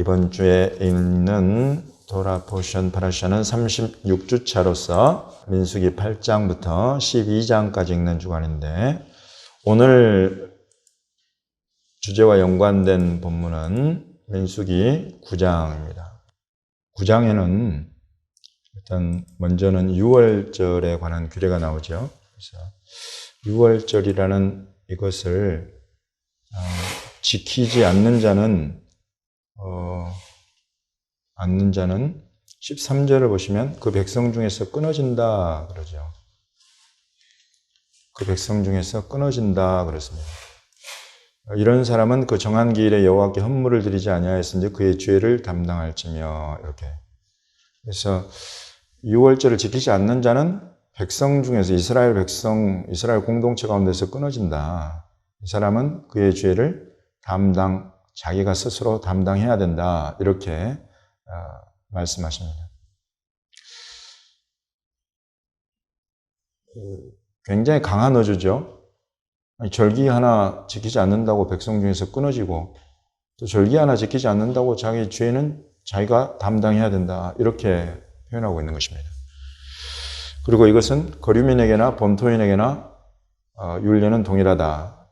이번 주에 있는 도라 포션 파라샤는 36주차로서 민수기 8장부터 12장까지 읽는 주간인데, 오늘 주제와 연관된 본문은 민수기 9장입니다. 9장에는 일단 먼저는 유월절에 관한 규례가 나오죠. 그래서 유월절이라는 이것을 지키지 않는 자는 13절을 보시면 그 백성 중에서 끊어진다 그러죠. 그 백성 중에서 끊어진다 그렇습니다. 이런 사람은 그 정한 기일에 여호와께 헌물을 드리지 아니하였은지 그의 죄를 담당할지며, 이렇게. 그래서 유월절을 지키지 않는 자는 백성 중에서 이스라엘 이스라엘 공동체 가운데서 끊어진다. 이 사람은 그의 죄를 자기가 스스로 담당해야 된다. 이렇게 말씀하십니다. 굉장히 강한 어조죠. 절기 하나 지키지 않는다고 백성 중에서 끊어지고, 또 절기 하나 지키지 않는다고 자기 죄는 자기가 담당해야 된다. 이렇게 표현하고 있는 것입니다. 그리고 이것은 거류민에게나 본토인에게나 율례는 동일하다.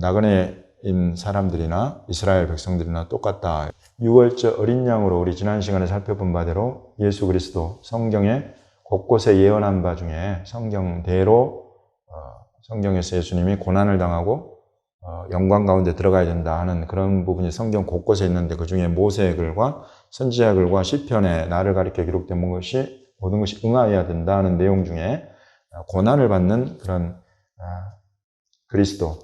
나그네인 사람들이나 이스라엘 백성들이나 똑같다. 유월절 어린 양으로 우리 지난 시간에 살펴본 바대로 예수 그리스도 성경에 곳곳에 예언한 바 중에 성경대로 성경에서 예수님이 고난을 당하고 영광 가운데 들어가야 된다 하는 그런 부분이 성경 곳곳에 있는데, 그 중에 모세의 글과 선지자 글과 시편에 나를 가리켜 기록된 모든 것이 응하여야 된다 하는 내용 중에 고난을 받는 그런 그리스도,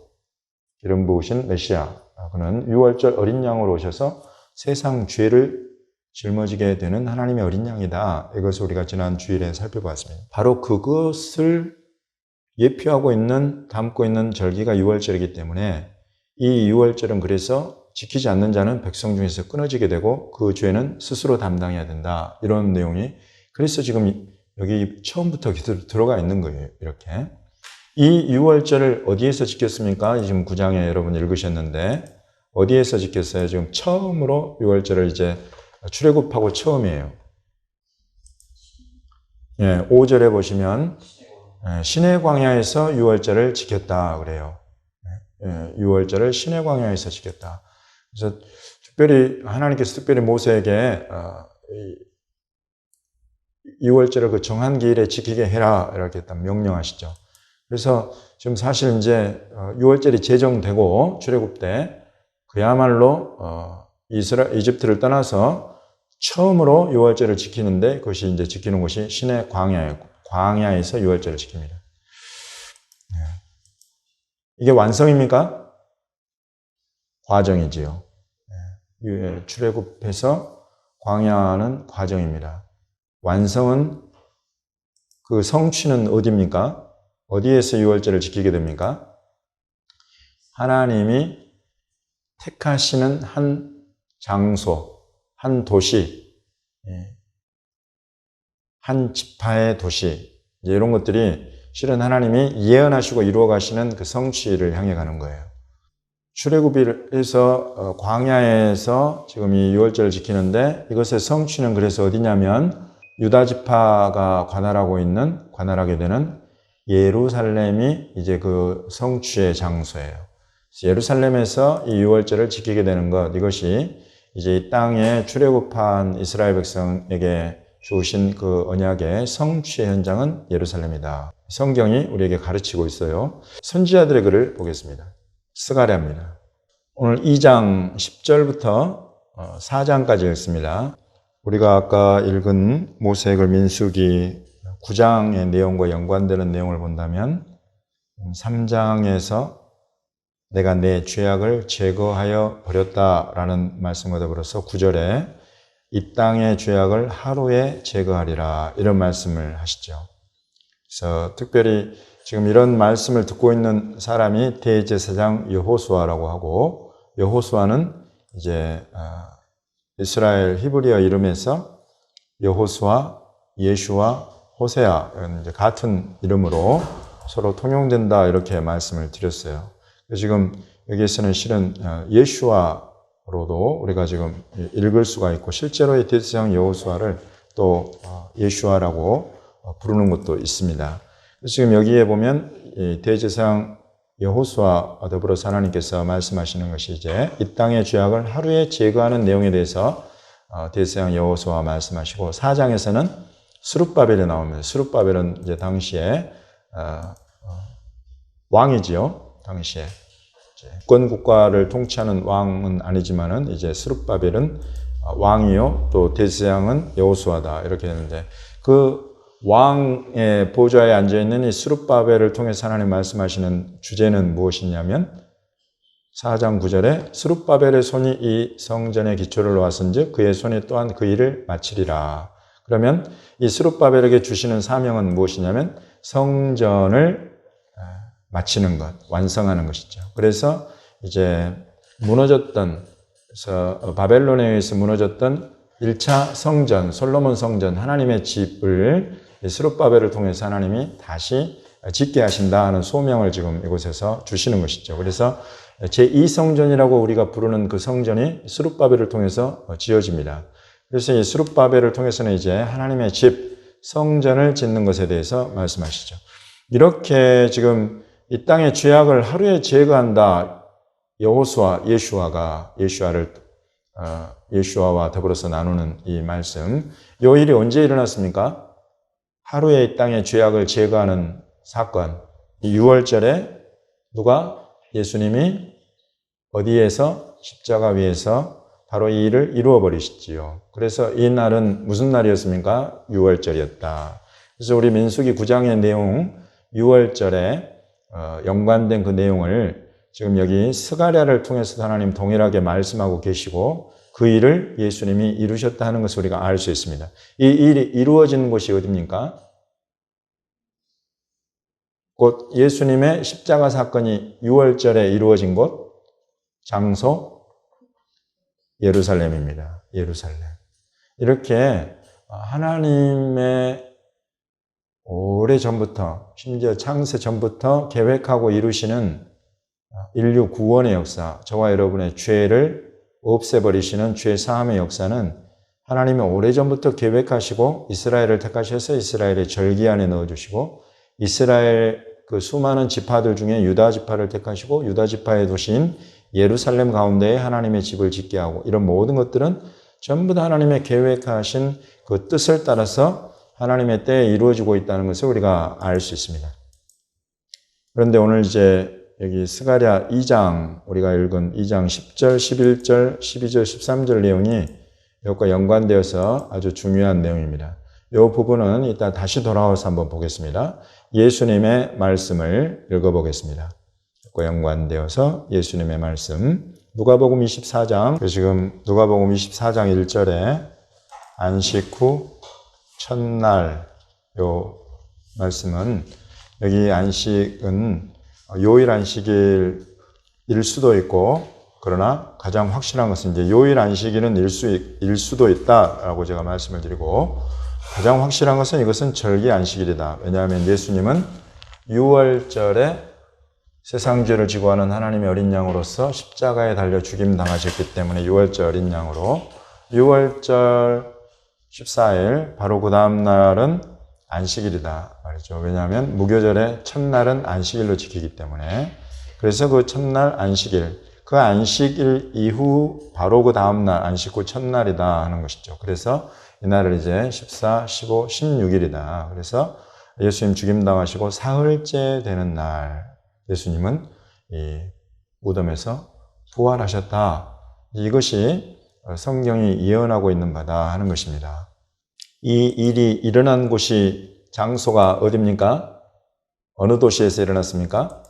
기름 부으신 메시아, 그는 유월절 어린 양으로 오셔서 세상 죄를 짊어지게 되는 하나님의 어린 양이다. 이것을 우리가 지난 주일에 살펴봤습니다. 바로 그것을 예표하고 담고 있는 절기가 유월절이기 때문에, 이 유월절은 그래서 지키지 않는 자는 백성 중에서 끊어지게 되고 그 죄는 스스로 담당해야 된다. 이런 내용이, 그래서 지금 여기 처음부터 들어가 있는 거예요. 이렇게. 이 유월절을 어디에서 지켰습니까? 지금 9장에 여러분 읽으셨는데, 어디에서 지켰어요? 지금 처음으로 유월절을 이제 출애굽하고 처음이에요. 5절에 보시면 시내 광야에서 유월절을 지켰다 그래요. 유월절을 시내 광야에서 지켰다. 그래서 하나님께서 특별히 모세에게 유월절을 그 정한 기일에 지키게 해라 이렇게 딱 명령하시죠. 그래서 지금 사실 이제 유월절이 제정되고 출애굽 때 그야말로 이집트를 떠나서 처음으로 유월절을 지키는데, 그것이 이제 지키는 곳이 시내 광야에서 유월절을 지킵니다. 이게 완성입니까? 과정이지요. 출애굽해서 광야는 과정입니다. 완성은, 그 성취는 어디입니까? 어디에서 유월절을 지키게 됩니까? 하나님이 택하시는 한 장소, 한 도시, 한 지파의 도시, 이런 것들이 실은 하나님이 예언하시고 이루어 가시는 그 성취를 향해 가는 거예요. 출애굽에서 광야에서 지금 이 유월절을 지키는데, 이것의 성취는 그래서 어디냐면 유다 지파가 관할하게 되는 예루살렘이 이제 그 성취의 장소예요. 예루살렘에서 이 유월절을 지키게 되는 것, 이것이 이제 이 땅에 출애굽한 이스라엘 백성에게 주신 그 언약의 성취의 현장은 예루살렘이다. 성경이 우리에게 가르치고 있어요. 선지자들의 글을 보겠습니다. 스가랴입니다. 오늘 2장 10절부터 4장까지 읽습니다. 우리가 아까 읽은 모세의 글 민수기 9장의 내용과 연관되는 내용을 본다면 3장에서 내가 내 죄악을 제거하여 버렸다라는 말씀과 더불어서 9절에 이 땅의 죄악을 하루에 제거하리라, 이런 말씀을 하시죠. 그래서 특별히 지금 이런 말씀을 듣고 있는 사람이 대제사장 여호수아라고 하고, 여호수아는 이제 이스라엘 히브리어 이름에서 여호수아, 예슈아, 호세아, 이제 같은 이름으로 서로 통용된다, 이렇게 말씀을 드렸어요. 지금 여기에서는 실은 예슈아 우리가 지금 읽을 수가 있고, 실제로 이 대제사장 여호수아를 또 예슈아라고 부르는 것도 있습니다. 지금 여기에 보면 이 대제사장 여호수아와 더불어서 하나님께서 말씀하시는 것이 이제 이 땅의 죄악을 하루에 제거하는 내용에 대해서 대제사장 여호수아와 말씀하시고, 4장에서는 스룹바벨이 나옵니다. 스룹바벨은 이제 당시에 왕이지요. 당시에 주권 국가를 통치하는 왕은 아니지만은 이제 스룹바벨은 왕이요, 또 대제사장은 여호수아다, 이렇게 되는데, 그 왕의 보좌에 앉아 있는 이 스룹바벨을 통해서 하나님 말씀하시는 주제는 무엇이냐면 4장 9절에 스룹바벨의 손이 이 성전의 기초를 놓았은즉 그의 손이 또한 그 일을 마치리라. 그러면 이 스룹바벨에게 주시는 사명은 무엇이냐면 성전을 마치는 것, 완성하는 것이죠. 그래서 이제 그래서 바벨론에 의해서 무너졌던 1차 성전, 솔로몬 성전, 하나님의 집을 스룹바벨을 통해서 하나님이 다시 짓게 하신다 하는 소명을 지금 이곳에서 주시는 것이죠. 그래서 제2성전이라고 우리가 부르는 그 성전이 스룹바벨을 통해서 지어집니다. 그래서 이 스룹바벨을 통해서는 이제 하나님의 집, 성전을 짓는 것에 대해서 말씀하시죠. 이렇게 지금 이 땅의 죄악을 하루에 제거한다. 여호수아, 예슈아와 더불어서 나누는 이 말씀. 이 일이 언제 일어났습니까? 하루에 이 땅의 죄악을 제거하는 사건. 6월절에 예수님이 어디에서? 십자가 위에서 바로 이 일을 이루어 버리시지요. 그래서 이 날은 무슨 날이었습니까? 6월절이었다. 그래서 우리 민수기 9장의 내용, 6월절에 연관된 그 내용을 지금 여기 스가랴를 통해서 하나님 동일하게 말씀하고 계시고, 그 일을 예수님이 이루셨다 하는 것을 우리가 알 수 있습니다. 이 일이 이루어지는 곳이 어디입니까? 곧 예수님의 십자가 사건이 6월절에 이루어진 곳, 장소, 예루살렘입니다. 예루살렘. 이렇게 하나님의 오래전부터, 심지어 창세 전부터 계획하고 이루시는 인류 구원의 역사, 저와 여러분의 죄를 없애버리시는 죄 사함의 역사는 하나님이 오래전부터 계획하시고 이스라엘을 택하셔서 이스라엘의 절기 안에 넣어주시고, 이스라엘 그 수많은 지파들 중에 유다 지파를 택하시고 유다 지파의 도시인 예루살렘 가운데에 하나님의 집을 짓게 하고, 이런 모든 것들은 전부 다 하나님의 계획하신 그 뜻을 따라서 하나님의 때에 이루어지고 있다는 것을 우리가 알 수 있습니다. 그런데 오늘 이제 여기 스가랴 2장, 우리가 읽은 2장 10절, 11절, 12절, 13절 내용이 이것과 연관되어서 아주 중요한 내용입니다. 이 부분은 이따 다시 돌아와서 한번 보겠습니다. 예수님의 말씀을 읽어보겠습니다. 이것과 연관되어서 예수님의 말씀, 누가복음 24장, 지금 누가복음 24장 1절에 안식 후 첫날, 요 말씀은, 여기 안식은 요일 안식일일 수도 있고, 그러나 가장 확실한 것은 이제 요일 안식일은 일 수도 있다라고 제가 말씀을 드리고, 가장 확실한 것은 이것은 절기 안식일이다. 왜냐하면 예수님은 6월절에 세상 죄를 지고 하는 하나님의 어린 양으로서 십자가에 달려 죽임 당하셨기 때문에 6월절 어린 양으로, 6월절 14일 바로 그 다음 날은 안식일이다 말이죠. 왜냐하면 무교절의 첫날은 안식일로 지키기 때문에. 그래서 그 첫날 안식일, 그 안식일 이후 바로 그 다음 날 안식 후 첫날이다 하는 것이죠. 그래서 이날을 이제 14, 15, 16일이다. 그래서 예수님 죽임당하시고 사흘째 되는 날 예수님은 이 무덤에서 부활하셨다. 이것이 성경이 예언하고 있는 바다 하는 것입니다. 이 일이 일어난 곳이, 장소가 어디입니까? 어느 도시에서 일어났습니까?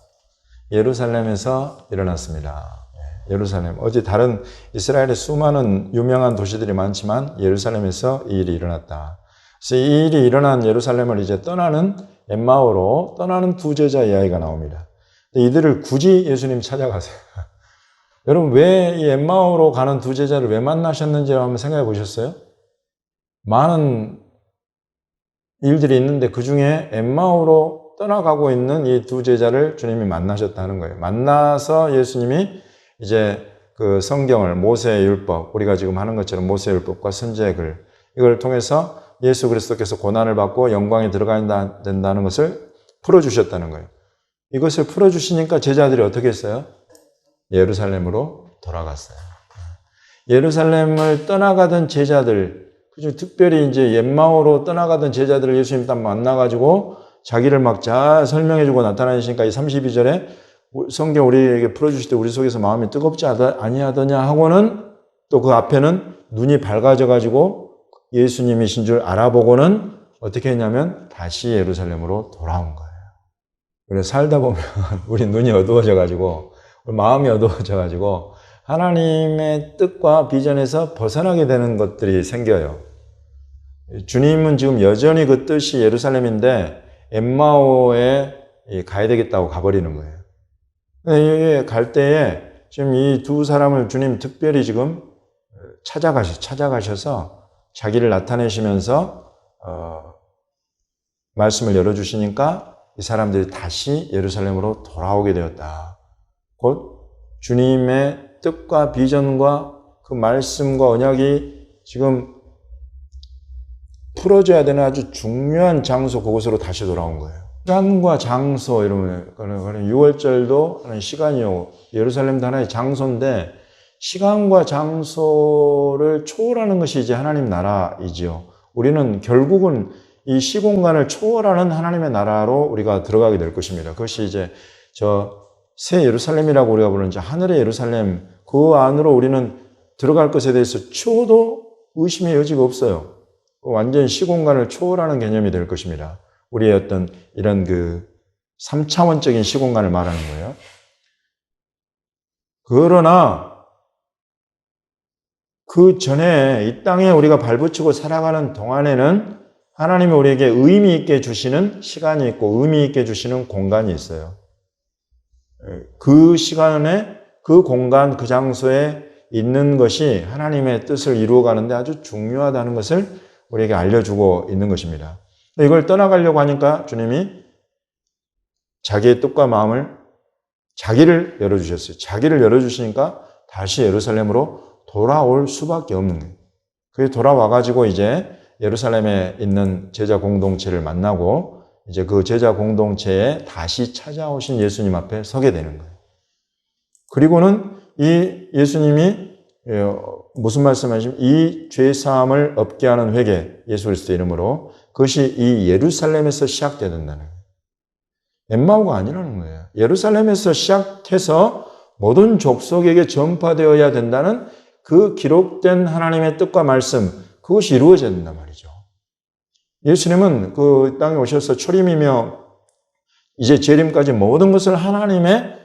예루살렘에서 일어났습니다. 예루살렘. 어디 다른 이스라엘의 수많은 유명한 도시들이 많지만 예루살렘에서 이 일이 일어났다. 그래서 이 일이 일어난 예루살렘을 이제 엠마오로 떠나는 두 제자 이야기가 나옵니다. 이들을 굳이 예수님 찾아가세요. 여러분, 왜 이 엠마오로 가는 두 제자를 왜 만나셨는지 한번 생각해 보셨어요? 많은 일들이 있는데 그 중에 엠마오로 떠나가고 있는 이 두 제자를 주님이 만나셨다는 거예요. 만나서 예수님이 이제 그 성경을 모세의 율법, 우리가 지금 하는 것처럼 모세의 율법과 선지의 글, 이걸 통해서 예수 그리스도께서 고난을 받고 영광에 들어가야 된다는 것을 풀어주셨다는 거예요. 이것을 풀어주시니까 제자들이 어떻게 했어요? 예루살렘으로 돌아갔어요. 예루살렘을 떠나가던 제자들, 그중 특별히 이제 엠마오로 떠나가던 제자들을 예수님 딱 만나가지고 자기를 막 잘 설명해주고 나타나시니까 이 32절에 성경 우리에게 풀어주실 때 우리 속에서 마음이 뜨겁지 아니하더냐 하고는 또 그 앞에는 눈이 밝아져가지고 예수님이신 줄 알아보고는 어떻게 했냐면 다시 예루살렘으로 돌아온 거예요. 그래서 살다 보면 우리 눈이 어두워져가지고 우리 마음이 어두워져가지고 하나님의 뜻과 비전에서 벗어나게 되는 것들이 생겨요. 주님은 지금 여전히 그 뜻이 예루살렘인데 엠마오에 가야 되겠다고 가버리는 거예요. 갈 때에 지금 이 두 사람을 주님 특별히 지금 찾아가셔서 자기를 나타내시면서 말씀을 열어주시니까 이 사람들이 다시 예루살렘으로 돌아오게 되었다. 곧 주님의 뜻과 비전과 그 말씀과 언약이 지금 풀어져야 되는 아주 중요한 장소, 그곳으로 다시 돌아온 거예요. 시간과 장소, 이러면, 그런 6월절도 하는 시간이요. 예루살렘도 하나의 장소인데, 시간과 장소를 초월하는 것이 이제 하나님 나라이지요. 우리는 결국은 이 시공간을 초월하는 하나님의 나라로 우리가 들어가게 될 것입니다. 그것이 이제 새 예루살렘이라고 우리가 부르는 하늘의 예루살렘, 그 안으로 우리는 들어갈 것에 대해서 초도 의심의 여지가 없어요. 완전 시공간을 초월하는 개념이 될 것입니다. 우리의 어떤 이런 그 3차원적인 시공간을 말하는 거예요. 그러나 그 전에 이 땅에 우리가 발붙이고 살아가는 동안에는 하나님이 우리에게 의미 있게 주시는 시간이 있고 의미 있게 주시는 공간이 있어요. 그 시간에 그 공간, 그 장소에 있는 것이 하나님의 뜻을 이루어가는데 아주 중요하다는 것을 우리에게 알려주고 있는 것입니다. 이걸 떠나가려고 하니까 주님이 자기의 뜻과 마음을 자기를 열어주셨어요. 자기를 열어주시니까 다시 예루살렘으로 돌아올 수밖에 없는 거예요. 그게 돌아와가지고 이제 예루살렘에 있는 제자 공동체를 만나고 이제 그 제자 공동체에 다시 찾아오신 예수님 앞에 서게 되는 거예요. 그리고는 이 예수님이 무슨 말씀하시면 이 죄사함을 없게 하는 회개, 예수 그리스도의 이름으로, 그것이 이 예루살렘에서 시작돼야 된다는 거예요. 엠마오가 아니라는 거예요. 예루살렘에서 시작해서 모든 족속에게 전파되어야 된다는 그 기록된 하나님의 뜻과 말씀, 그것이 이루어져야 된단 말이죠. 예수님은 그 땅에 오셔서 초림이며 이제 재림까지 모든 것을 하나님의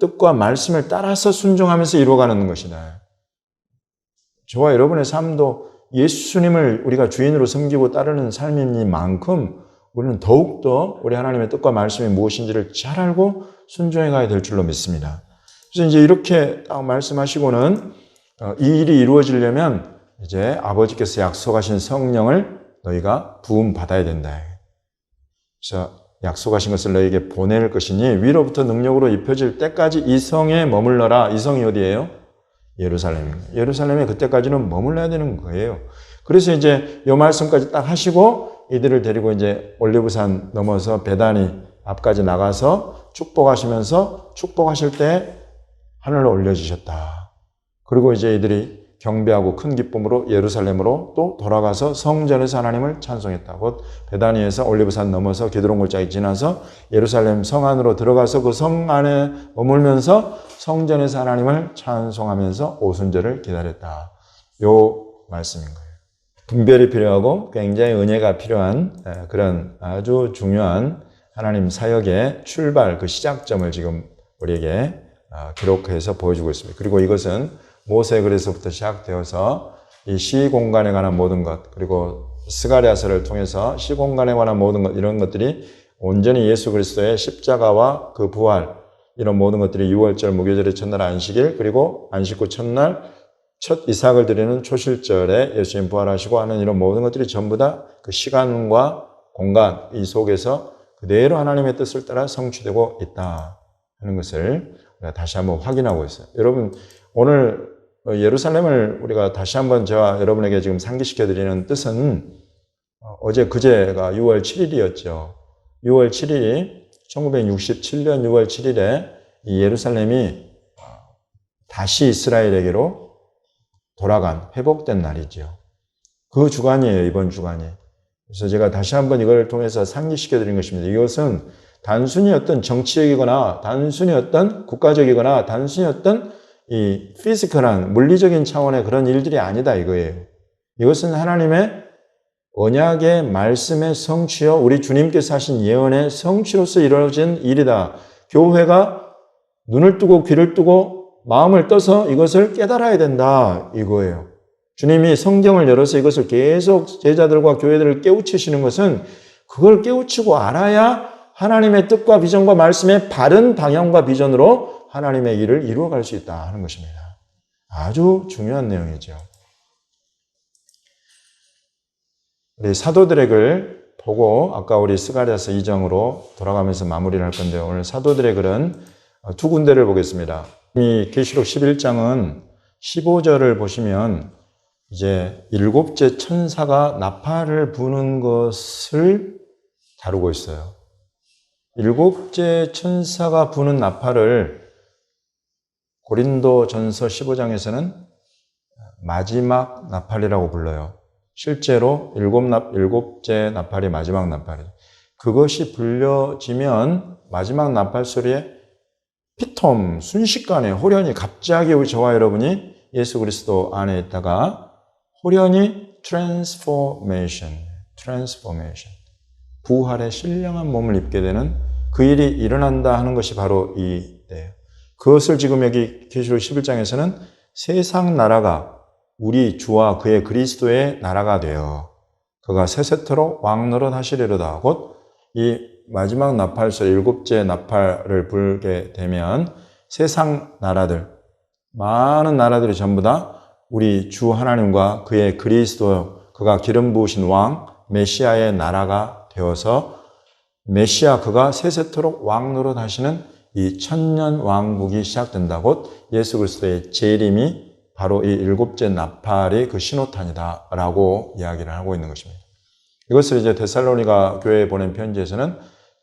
뜻과 말씀을 따라서 순종하면서 이루어가는 것이다. 저와 여러분의 삶도 예수님을 우리가 주인으로 섬기고 따르는 삶이니만큼 우리는 더욱더 우리 하나님의 뜻과 말씀이 무엇인지를 잘 알고 순종해 가야 될 줄로 믿습니다. 그래서 이제 이렇게 딱 말씀하시고는 이 일이 이루어지려면 이제 아버지께서 약속하신 성령을 너희가 부음 받아야 된다. 그래서 약속하신 것을 너희에게 보낼 것이니 위로부터 능력으로 입혀질 때까지 이 성에 머물러라. 이 성이 어디예요? 예루살렘입니다. 예루살렘에 그때까지는 머물러야 되는 거예요. 그래서 이제 이 말씀까지 딱 하시고 이들을 데리고 이제 올리브산 넘어서 베다니 앞까지 나가서 축복하시면서 축복하실 때 하늘로 올려주셨다. 그리고 이제 이들이 경배하고 큰 기쁨으로 예루살렘으로 또 돌아가서 성전에서 하나님을 찬송했다. 곧 베다니에서 올리브산 넘어서 게드론 골짜기 지나서 예루살렘 성 안으로 들어가서 그 성 안에 머물면서 성전에서 하나님을 찬송하면서 오순절을 기다렸다. 요 말씀인 거예요. 분별이 필요하고 굉장히 은혜가 필요한 그런 아주 중요한 하나님 사역의 출발, 그 시작점을 지금 우리에게 기록해서 보여주고 있습니다. 그리고 이것은 모세글에서부터 시작되어서 이 시공간에 관한 모든 것, 그리고 스가랴서를 통해서 시공간에 관한 모든 것, 이런 것들이 온전히 예수 그리스도의 십자가와 그 부활, 이런 모든 것들이 6월절 무교절의 첫날 안식일, 그리고 안식 후 첫날 첫 이삭을 드리는 초실절에 예수님 부활하시고 하는 이런 모든 것들이 전부 다 그 시간과 공간 이 속에서 그대로 하나님의 뜻을 따라 성취되고 있다 하는 것을 다시 한번 확인하고 있어요. 여러분, 오늘 예루살렘을 우리가 다시 한번 제가 여러분에게 지금 상기시켜 드리는 뜻은 어제 그제가 6월 7일이었죠. 6월 7일이 1967년 6월 7일에 이 예루살렘이 다시 이스라엘에게로 돌아간, 회복된 날이죠. 그 주간이에요, 이번 주간이. 그래서 제가 다시 한번 이걸 통해서 상기시켜 드린 것입니다. 이것은 단순히 어떤 정치적이거나 단순히 어떤 국가적이거나 단순히 어떤 이 피지컬한 물리적인 차원의 그런 일들이 아니다 이거예요. 이것은 하나님의 언약의 말씀의 성취여 우리 주님께서 하신 예언의 성취로서 이루어진 일이다. 교회가 눈을 뜨고 귀를 뜨고 마음을 떠서 이것을 깨달아야 된다 이거예요. 주님이 성경을 열어서 이것을 계속 제자들과 교회들을 깨우치시는 것은 그걸 깨우치고 알아야 하나님의 뜻과 비전과 말씀의 바른 방향과 비전으로 하나님의 일을 이루어갈 수 있다 하는 것입니다. 아주 중요한 내용이죠. 우리 사도들의 보고 아까 우리 스가랴서 2장으로 돌아가면서 마무리를 할 건데 오늘 사도들의 글은 두 군데를 보겠습니다. 이 계시록 11장은 15절을 보시면 이제 일곱째 천사가 나팔을 부는 것을 다루고 있어요. 일곱째 천사가 부는 나팔을 고린도전서 15장에서는 마지막 나팔이라고 불러요. 실제로 일곱째 나팔이 마지막 나팔이에요. 그것이 불려지면 마지막 나팔 소리에 피톰, 순식간에 호련히 갑자기 저와 여러분이 예수 그리스도 안에 있다가 호련히 트랜스포메이션, 부활의 신령한 몸을 입게 되는 그 일이 일어난다 하는 것이 바로 이때예요. 그것을 지금 여기 계시록 11장에서는 세상 나라가 우리 주와 그의 그리스도의 나라가 되어 그가 세세토록 왕노릇 하시리로다. 곧 이 마지막 나팔 소리 일곱째 나팔을 불게 되면 세상 나라들, 많은 나라들이 전부 다 우리 주 하나님과 그의 그리스도, 그가 기름 부으신 왕 메시아의 나라가 되어서 메시아 그가 세세토록 왕노릇 하시는 이 천년 왕국이 시작된다. 곧 예수 그리스도의 재림이 바로 이 일곱째 나팔이 그 신호탄이다 라고 이야기를 하고 있는 것입니다. 이것을 이제 데살로니가 교회에 보낸 편지에서는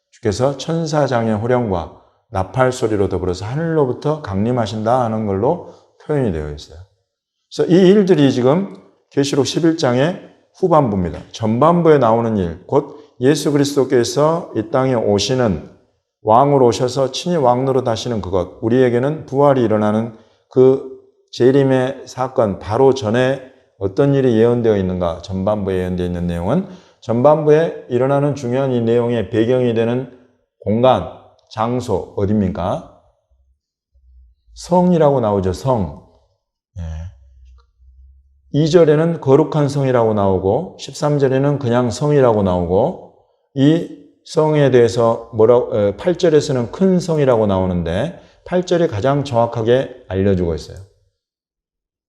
주께서 천사장의 호령과 나팔 소리로 더불어서 하늘로부터 강림하신다 하는 걸로 표현이 되어 있어요. 그래서 이 일들이 지금 계시록 11장의 후반부입니다. 전반부에 나오는 일, 곧 예수 그리스도께서 이 땅에 오시는 왕으로 오셔서 친히 왕노릇 하시는 그것, 우리에게는 부활이 일어나는 그 재림의 사건 바로 전에 어떤 일이 예언되어 있는가, 전반부에 예언되어 있는 내용은 전반부에 일어나는 중요한 이 내용의 배경이 되는 공간, 장소 어디입니까? 성이라고 나오죠. 성. 2절에는 거룩한 성이라고 나오고 13절에는 그냥 성이라고 나오고 이 성에 대해서 8절에서는 큰 성이라고 나오는데 8절이 가장 정확하게 알려주고 있어요.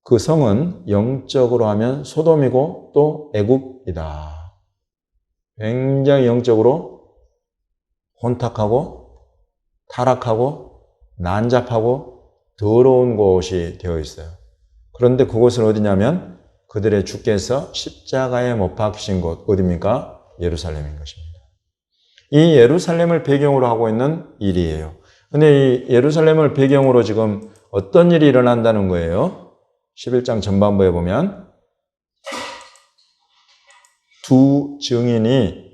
그 성은 영적으로 하면 소돔이고 또 애굽이다. 굉장히 영적으로 혼탁하고 타락하고 난잡하고 더러운 곳이 되어 있어요. 그런데 그곳은 어디냐면 그들의 주께서 십자가에 못 박히신 곳 어디입니까? 예루살렘인 것입니다. 이 예루살렘을 배경으로 하고 있는 일이에요. 근데 이 예루살렘을 배경으로 지금 어떤 일이 일어난다는 거예요? 11장 전반부에 보면 두 증인이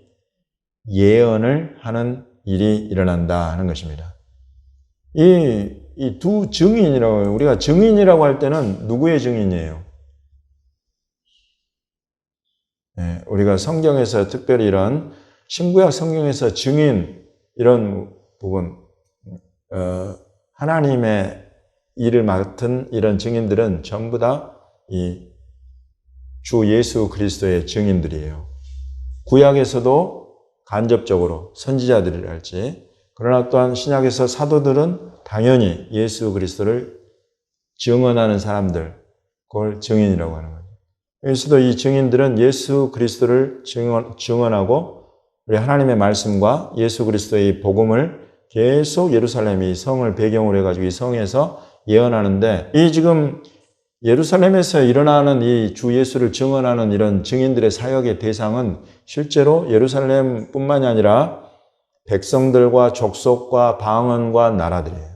예언을 하는 일이 일어난다 하는 것입니다. 이 두 증인이라고, 우리가 증인이라고 할 때는 누구의 증인이에요? 네, 우리가 성경에서 특별히 이런 신구약 성경에서 증인 이런 부분, 하나님의 일을 맡은 이런 증인들은 전부 다 이 주 예수 그리스도의 증인들이에요. 구약에서도 간접적으로 선지자들이랄지, 그러나 또한 신약에서 사도들은 당연히 예수 그리스도를 증언하는 사람들, 그걸 증인이라고 하는 거예요. 여기서도 이 증인들은 예수 그리스도를 증언하고 우리 하나님의 말씀과 예수 그리스도의 복음을 계속 예루살렘이 성을 배경으로 해가지고 이 성에서 예언하는데, 이 지금 예루살렘에서 일어나는 이 주 예수를 증언하는 이런 증인들의 사역의 대상은 실제로 예루살렘뿐만이 아니라 백성들과 족속과 방언과 나라들이에요.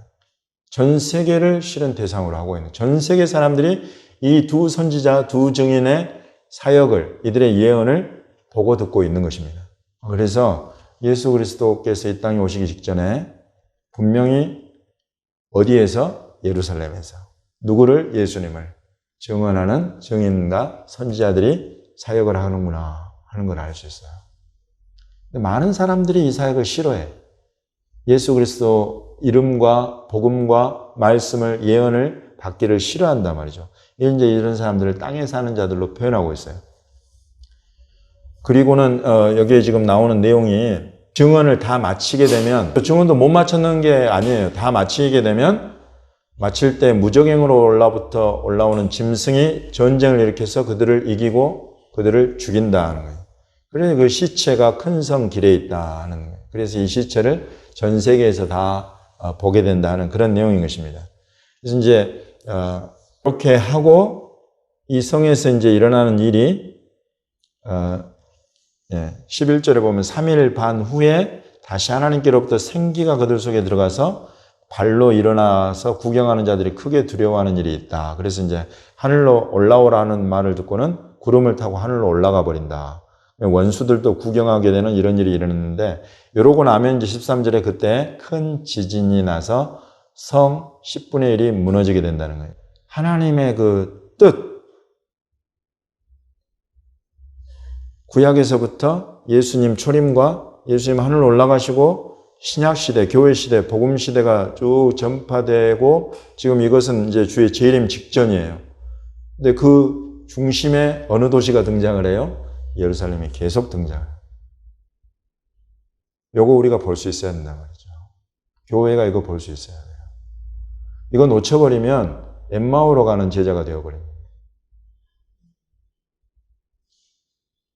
전 세계를 실은 대상으로 하고 있는, 전 세계 사람들이 이 두 선지자, 두 증인의 사역을, 이들의 예언을 보고 듣고 있는 것입니다. 그래서 예수 그리스도께서 이 땅에 오시기 직전에 분명히 어디에서? 예루살렘에서 누구를? 예수님을 증언하는 증인과 선지자들이 사역을 하는구나 하는 걸 알 수 있어요. 근데 많은 사람들이 이 사역을 싫어해. 예수 그리스도 이름과 복음과 말씀을, 예언을 받기를 싫어한단 말이죠. 이제 이런 사람들을 땅에 사는 자들로 표현하고 있어요. 그리고는 여기에 지금 나오는 내용이 증언을 다 마치게 되면, 증언도 못 마쳤는 게 아니에요. 다 마치게 되면 마칠 때 무적행으로 올라오는 짐승이 전쟁을 일으켜서 그들을 이기고 그들을 죽인다는 거예요. 그래서 그 시체가 큰 성 길에 있다는 거예요. 그래서 이 시체를 전 세계에서 다 보게 된다는 그런 내용인 것입니다. 그래서 이제 그렇게 하고 이 성에서 이제 일어나는 일이 11절에 보면 3일 반 후에 다시 하나님께로부터 생기가 그들 속에 들어가서 발로 일어나서 구경하는 자들이 크게 두려워하는 일이 있다. 그래서 이제 하늘로 올라오라는 말을 듣고는 구름을 타고 하늘로 올라가 버린다. 원수들도 구경하게 되는 이런 일이 일어났는데, 이러고 나면 이제 13절에 그때 큰 지진이 나서 성 10분의 1이 무너지게 된다는 거예요. 하나님의 그 뜻, 구약에서부터 예수님 초림과 예수님 하늘로 올라가시고 신약시대, 교회시대, 복음시대가 쭉 전파되고 지금 이것은 이제 주의 재림 직전이에요. 근데 그 중심에 어느 도시가 등장을 해요? 예루살렘이 계속 등장해요. 요거 우리가 볼 수 있어야 된단 말이죠. 교회가 이거 볼 수 있어야 돼요. 이거 놓쳐버리면 엠마오로 가는 제자가 되어버립니다.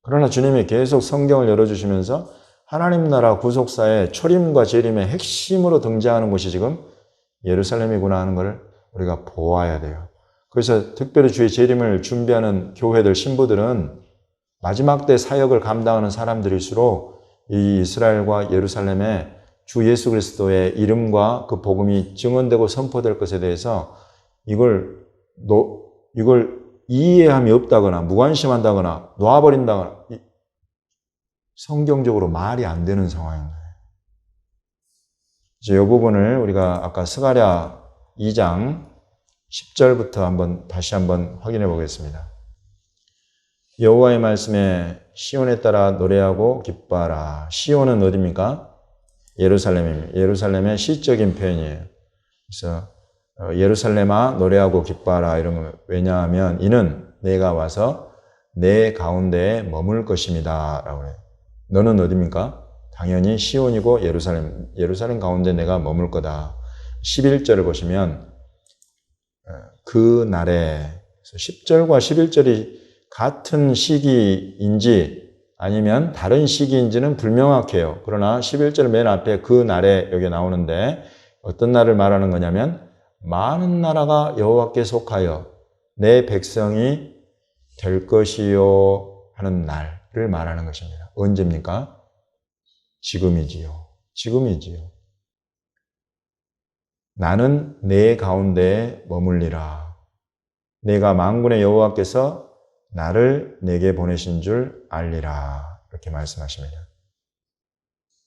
그러나 주님이 계속 성경을 열어주시면서 하나님 나라 구속사의 초림과 재림의 핵심으로 등장하는 곳이 지금 예루살렘이구나 하는 것을 우리가 보아야 돼요. 그래서 특별히 주의 재림을 준비하는 교회들, 신부들은 마지막 때 사역을 감당하는 사람들일수록 이 이스라엘과 예루살렘에 주 예수 그리스도의 이름과 그 복음이 증언되고 선포될 것에 대해서 이걸 이해함이 없다거나 무관심한다거나 놓아버린다거나 성경적으로 말이 안 되는 상황인 거예요. 이제 이 부분을 우리가 아까 스가랴 2장 10절부터 다시 한번 확인해 보겠습니다. 여호와의 말씀에 시온에 따라 노래하고 기뻐하라. 시온은 어디입니까? 예루살렘입니다. 예루살렘의 시적인 표현이에요. 그래서 예루살렘아 노래하고 기뻐하라 이런 거. 왜냐하면 이는 내가 와서 내 가운데에 머물 것입니다 라고 해요. 너는 어디입니까? 당연히 시온이고 예루살렘 가운데 내가 머물 거다. 11절을 보시면 그 날에 10절과 11절이 같은 시기인지 아니면 다른 시기인지는 불명확해요. 그러나 11절 맨 앞에 그 날에 여기 나오는데 어떤 날을 말하는 거냐면 많은 나라가 여호와께 속하여 내 백성이 될 것이요 하는 날을 말하는 것입니다. 언제입니까? 지금이지요. 나는 내 가운데에 머물리라. 내가 만군의 여호와께서 나를 내게 보내신 줄 알리라. 이렇게 말씀하십니다.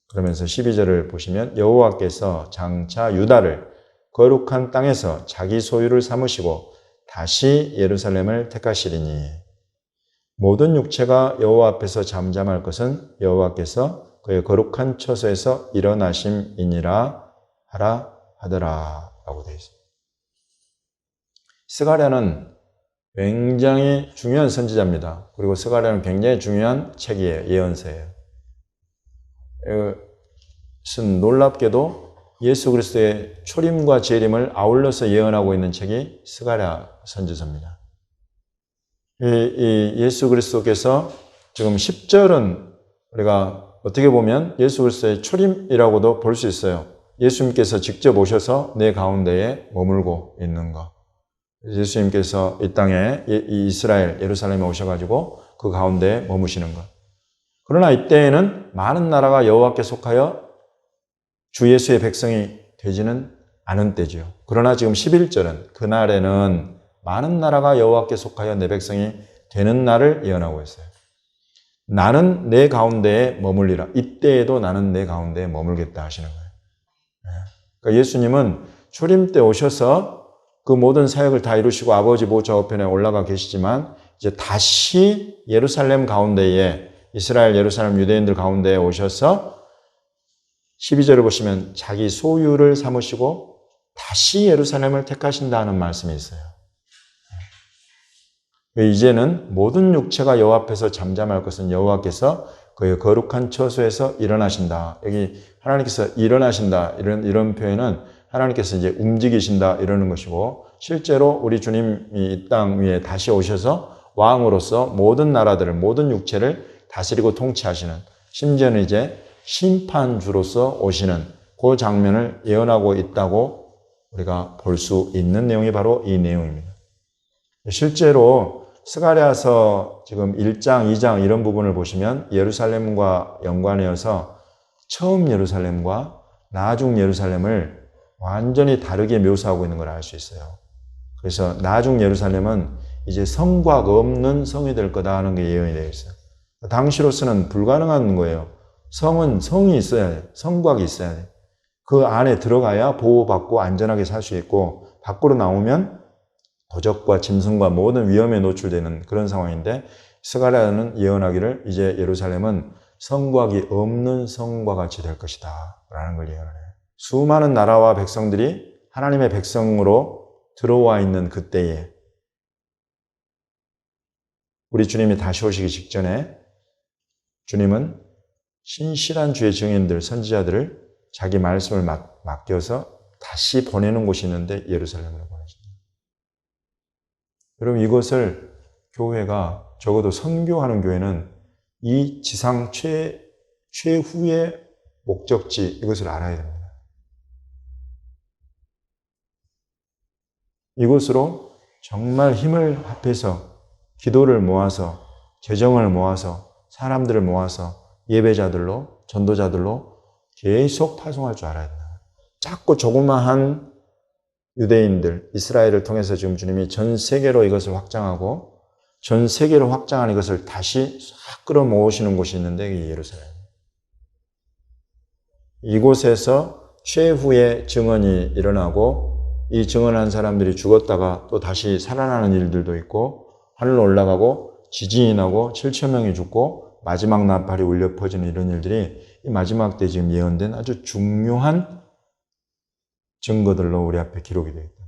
그러면서 12절을 보시면 여호와께서 장차 유다를 거룩한 땅에서 자기 소유를 삼으시고 다시 예루살렘을 택하시리니 모든 육체가 여호와 앞에서 잠잠할 것은 여호와께서 그의 거룩한 처소에서 일어나심이니라 하더라 라고 되어 있습니다. 스가랴는 굉장히 중요한 선지자입니다. 그리고 스가랴는 굉장히 중요한 책이에요. 예언서예요. 이것은 놀랍게도 예수 그리스도의 초림과 재림을 아울러서 예언하고 있는 책이 스가랴 선지서입니다. 이 예수 그리스도께서 지금 10절은 우리가 어떻게 보면 예수 그리스도의 초림이라고도 볼 수 있어요. 예수님께서 직접 오셔서 내 가운데에 머물고 있는 것. 예수님께서 이 땅에 이 이스라엘 예루살렘에 오셔가지고 그 가운데에 머무시는 것. 그러나 이때에는 많은 나라가 여호와께 속하여 주 예수의 백성이 되지는 않은 때지요. 그러나 지금 11절은 그날에는 많은 나라가 여호와께 속하여 내 백성이 되는 날을 예언하고 있어요. 나는 내 가운데에 머물리라. 이때에도 나는 내 가운데에 머물겠다 하시는 거예요. 그러니까 예수님은 초림 때 오셔서 그 모든 사역을 다 이루시고 아버지 보좌 우편에 올라가 계시지만 이제 다시 예루살렘 가운데에 이스라엘 예루살렘 유대인들 가운데에 오셔서 12절을 보시면 자기 소유를 삼으시고 다시 예루살렘을 택하신다는 말씀이 있어요. 이제는 모든 육체가 여호와 앞에서 잠잠할 것은 여호와께서 그의 거룩한 처소에서 일어나신다. 여기 하나님께서 일어나신다. 이런 표현은 하나님께서 이제 움직이신다. 이러는 것이고 실제로 우리 주님이 이 땅 위에 다시 오셔서 왕으로서 모든 나라들을, 모든 육체를 다스리고 통치하시는, 심지어는 이제 심판주로서 오시는 그 장면을 예언하고 있다고 우리가 볼 수 있는 내용이 바로 이 내용입니다. 실제로 스가랴서 지금 1장, 2장 이런 부분을 보시면 예루살렘과 연관해서 처음 예루살렘과 나중 예루살렘을 완전히 다르게 묘사하고 있는 걸 알 수 있어요. 그래서 나중 예루살렘은 이제 성곽 없는 성이 될 거다 하는 게 예언이 되어 있어요. 당시로서는 불가능한 거예요. 성은 성이 있어야 돼요. 성곽이 있어야 돼요. 그 안에 들어가야 보호받고 안전하게 살 수 있고 밖으로 나오면 도적과 짐승과 모든 위험에 노출되는 그런 상황인데 스가랴는 예언하기를 이제 예루살렘은 성곽이 없는 성과 같이 될 것이다 라는 걸 예언해요. 수많은 나라와 백성들이 하나님의 백성으로 들어와 있는 그때에 우리 주님이 다시 오시기 직전에 주님은 신실한 주의 증인들, 선지자들을 자기 말씀을 맡겨서 다시 보내는 곳이 있는데 예루살렘으로 보내신다. 여러분 이것을 교회가 적어도 선교하는 교회는 이 지상 최후의 목적지 이것을 알아야 됩니다. 이곳으로 정말 힘을 합해서 기도를 모아서 재정을 모아서 사람들을 모아서 예배자들로 전도자들로 계속 파송할 줄 알아야 된다. 작고 조그마한 유대인들, 이스라엘을 통해서 지금 주님이 전 세계로 이것을 확장하고 전 세계로 확장한 이것을 다시 싹 끌어모으시는 곳이 있는데 이게 예루살렘. 이곳에서 최후의 증언이 일어나고 이 증언한 사람들이 죽었다가 또 다시 살아나는 일들도 있고 하늘로 올라가고 지진이 나고 7천 명이 죽고 마지막 나팔이 울려 퍼지는 이런 일들이 이 마지막 때 지금 예언된 아주 중요한 증거들로 우리 앞에 기록이 되어 있다.